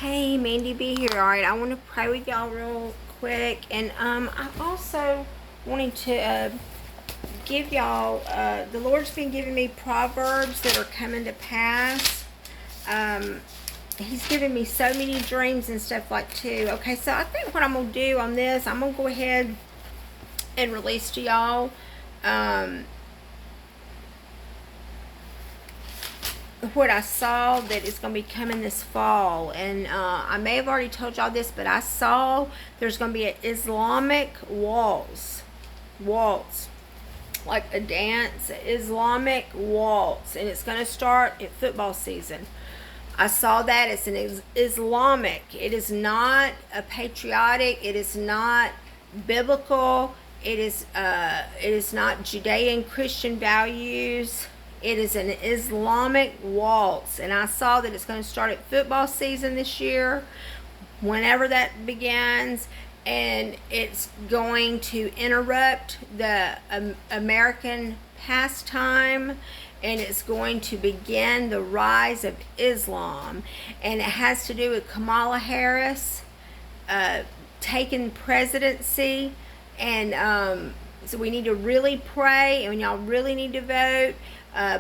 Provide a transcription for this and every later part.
Hey, Mandy B here. Alright, I want to pray with y'all real quick. And I also wanted to give y'all, the Lord's been giving me proverbs that are coming to pass. He's given me so many dreams and stuff like too. Okay, so I think what I'm going to do on this, I'm going to go ahead and release to y'all what I saw that is going to be coming this fall. And I may have already told y'all this, but I saw there's going to be an Islamic waltz, like a dance, Islamic waltz, and it's going to start at football season. I saw that it's an Islamic. It is not a patriotic. It is not biblical. It is not Judean Christian values. It is an Islamic waltz, and I saw that it's going to start at football season this year, whenever that begins, and it's going to interrupt the American pastime, and it's going to begin the rise of Islam, and it has to do with Kamala Harris taking presidency, and so we need to really pray, and y'all really need to vote.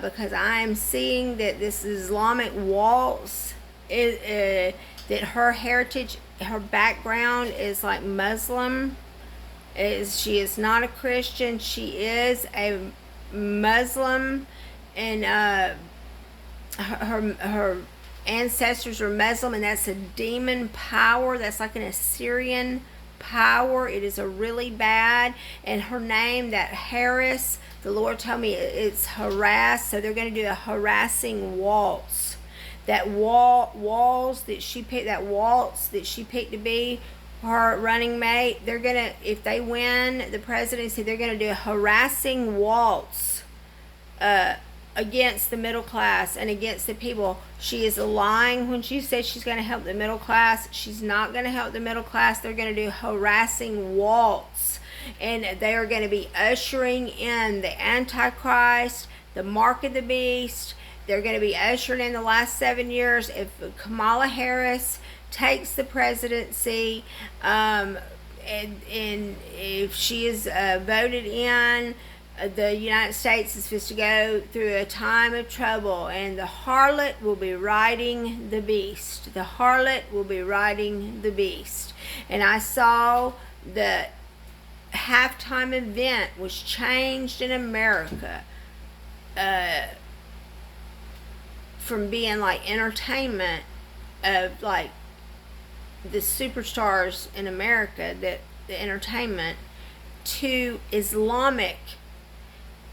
Because I am seeing that this Islamic waltz is that her heritage, her background is like Muslim. She is not a Christian. She is a Muslim, and her ancestors were Muslim, and that's a demon power. That's like an Assyrian power. It is a really bad. And her name, that Harris, the Lord told me it's harassed, so they're going to do a harassing waltz. That waltz that she picked to be her running mate, they're going to, if they win the presidency, they're going to do a harassing waltz against the middle class and against the people. She is lying when she says she's going to help the middle class. She's not going to help the middle class. They're going to do harassing waltz. And they are going to be ushering in the Antichrist, the mark of the beast. They're going to be ushering in the last 7 years. If Kamala Harris takes the presidency, and if she is voted in, the United States is supposed to go through a time of trouble, and the harlot will be riding the beast. The harlot will be riding the beast. And I saw the halftime event was changed in America from being like entertainment of like the superstars in America, that the entertainment, to Islamic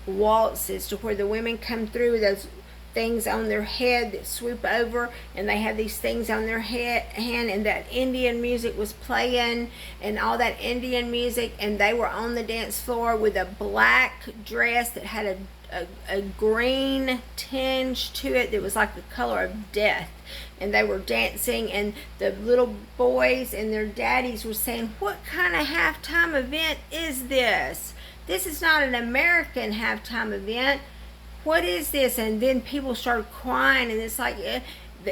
waltzes, to where the women come through with those things on their head that swoop over, and they have these things on their hand, and that Indian music was playing, and all that Indian music, and they were on the dance floor with a black dress that had a green tinge to it that was like the color of death, and they were dancing, and the little boys and their daddies were saying, "What kind of halftime event is this? This is not an American halftime event. What is this?" And then people started crying, and it's like the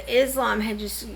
Islam had just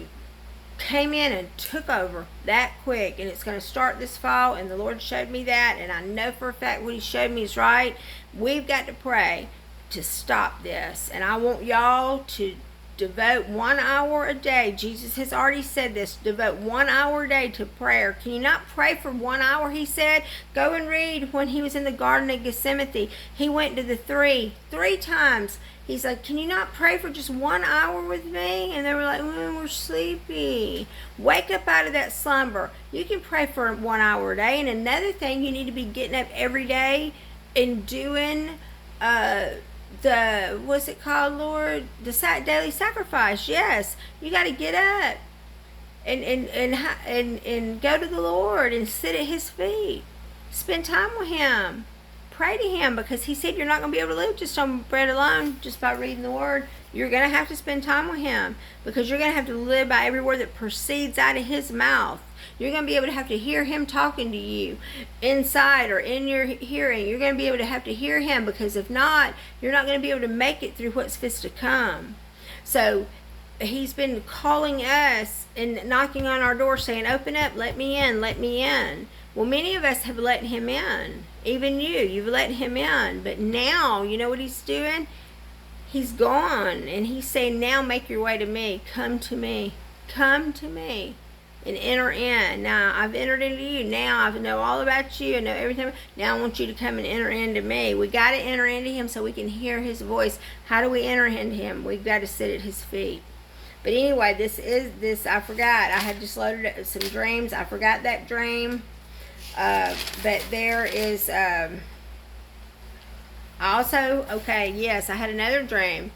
came in and took over that quick, and it's going to start this fall, and the Lord showed me that, and I know for a fact what he showed me is right. We've got to pray to stop this, and I want y'all to devote 1 hour a day. Jesus has already said this. Devote 1 hour a day to prayer. Can you not pray for 1 hour? He said, go and read when he was in the Garden of Gethsemane. He went to the three times. He's like, can you not pray for just 1 hour with me? And they were like, we're sleepy. Wake up out of that slumber. You can pray for 1 hour a day. And another thing, you need to be getting up every day and doing what's it called, Lord? The daily sacrifice. Yes, you got to get up and go to the Lord and sit at his feet. Spend time with him. Pray to him, because he said you're not going to be able to live just on bread alone, just by reading the word. You're going to have to spend time with him, because you're going to have to live by every word that proceeds out of his mouth. You're going to be able to have to hear him talking to you inside or in your hearing. You're going to be able to have to hear him, because if not, you're not going to be able to make it through what's supposed to come. So he's been calling us and knocking on our door saying, open up, let me in, let me in. Well, many of us have let him in. Even you've let him in. But now, you know what he's doing? He's gone, and he's saying, now make your way to me. Come to me. Come to me and enter in. Now, I've entered into you. Now, I know all about you. I know everything. Now, I want you to come and enter into me. We got to enter into him so we can hear his voice. How do we enter into him? We've got to sit at his feet. But anyway, I forgot. I had just loaded up some dreams. I forgot that dream. But there is... also, okay, yes, I had another dream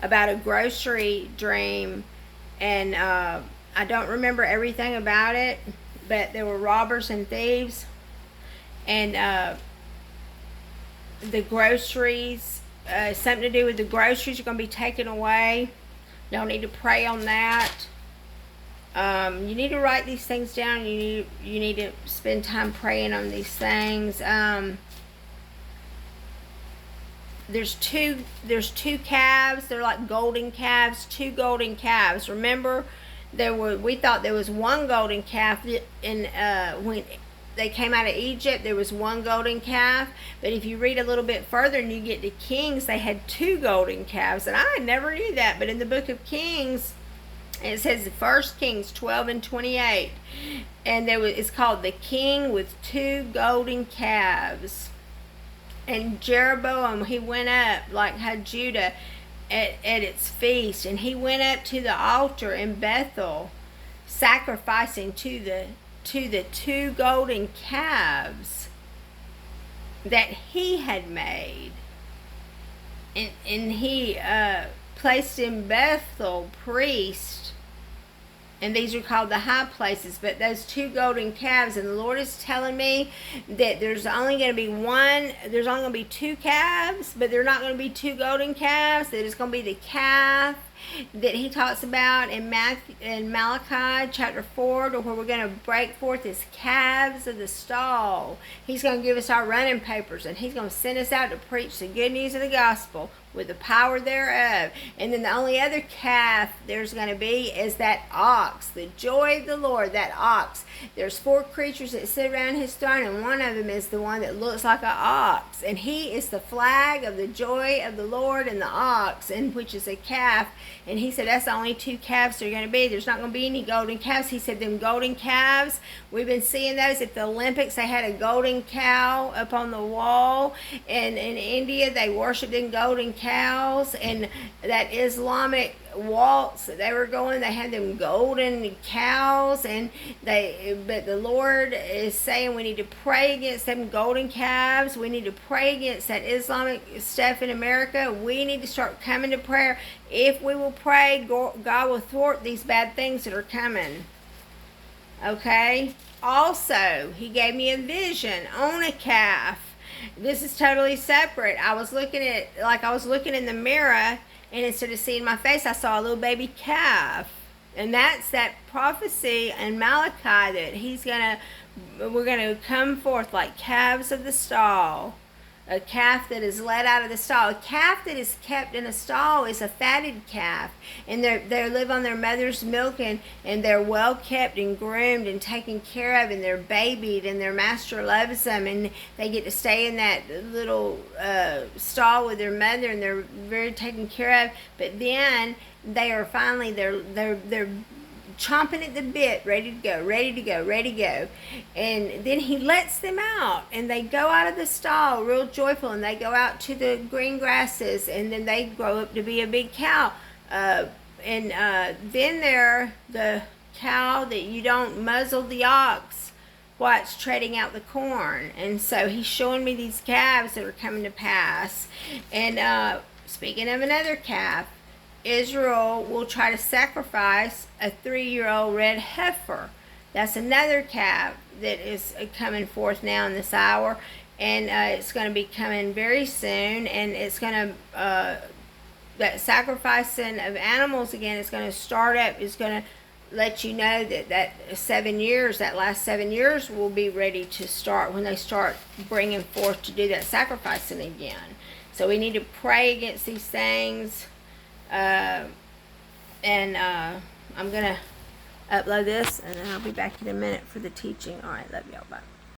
about a grocery dream, and I don't remember everything about it, but there were robbers and thieves, and the groceries, something to do with the groceries are going to be taken away. Don't need to pray on that. You need to write these things down. You need to spend time praying on these things. There's two calves. They're like golden calves. 2 golden calves. Remember, we thought there was 1 golden calf in when they came out of Egypt. There was 1 golden calf. But if you read a little bit further and you get to Kings, they had 2 golden calves, and I never knew that. But in the book of Kings, it says 1 Kings 12:28, and it's called the king with 2 golden calves. And Jeroboam, he went up, like had Judah at its feast, and he went up to the altar in Bethel, sacrificing to the 2 golden calves that he had made. And he placed in Bethel priests, and these are called the high places, but those 2 golden calves, and the Lord is telling me that there's only going to be 2 calves, but they're not going to be 2 golden calves, that it's going to be the calf that he talks about in Malachi chapter 4, to where we're going to break forth as calves of the stall. He's going to give us our running papers, and he's going to send us out to preach the good news of the gospel with the power thereof. And then the only other calf there's going to be is that ox, the joy of the Lord, that ox. There's 4 creatures that sit around his throne, and one of them is the one that looks like an ox, and he is the flag of the joy of the Lord, and the ox, and which is a calf. And he said that's the only 2 calves there are going to be. There's not going to be any golden calves. He said them golden calves, we've been seeing those at the Olympics. They had a golden cow up on the wall, and in India they worshipped in golden cows. And that Islamic waltz that they were going, they had them golden cows, but the Lord is saying we need to pray against them golden calves. We need to pray against that Islamic stuff in America. We need to start coming to prayer. If we will pray, God will thwart these bad things that are coming. Okay? Also, he gave me a vision on a calf. This is totally separate. I was looking in the mirror, and instead of seeing my face, I saw a little baby calf. And that's that prophecy in Malachi that we're gonna come forth like calves of the stall. A calf that is let out of the stall. A calf that is kept in a stall is a fatted calf. And they live on their mother's milk, and they're well kept and groomed and taken care of, and they're babied, and their master loves them, and they get to stay in that little stall with their mother, and they're very taken care of. But then they are finally, they're chomping at the bit, ready to go. And then he lets them out, and they go out of the stall real joyful, and they go out to the green grasses, and then they grow up to be a big cow. Then they're the cow that you don't muzzle the ox while it's treading out the corn. And so he's showing me these calves that are coming to pass. And speaking of another calf, Israel will try to sacrifice a 3-year-old red heifer. That's another calf that is coming forth now in this hour, and it's going to be coming very soon. And it's going to that sacrificing of animals again is going to start up. Is going to let you know that 7 years, that last 7 years, will be ready to start when they start bringing forth to do that sacrificing again. So we need to pray against these things. And I'm going to upload this, and then I'll be back in a minute for the teaching. All right, love y'all. Bye.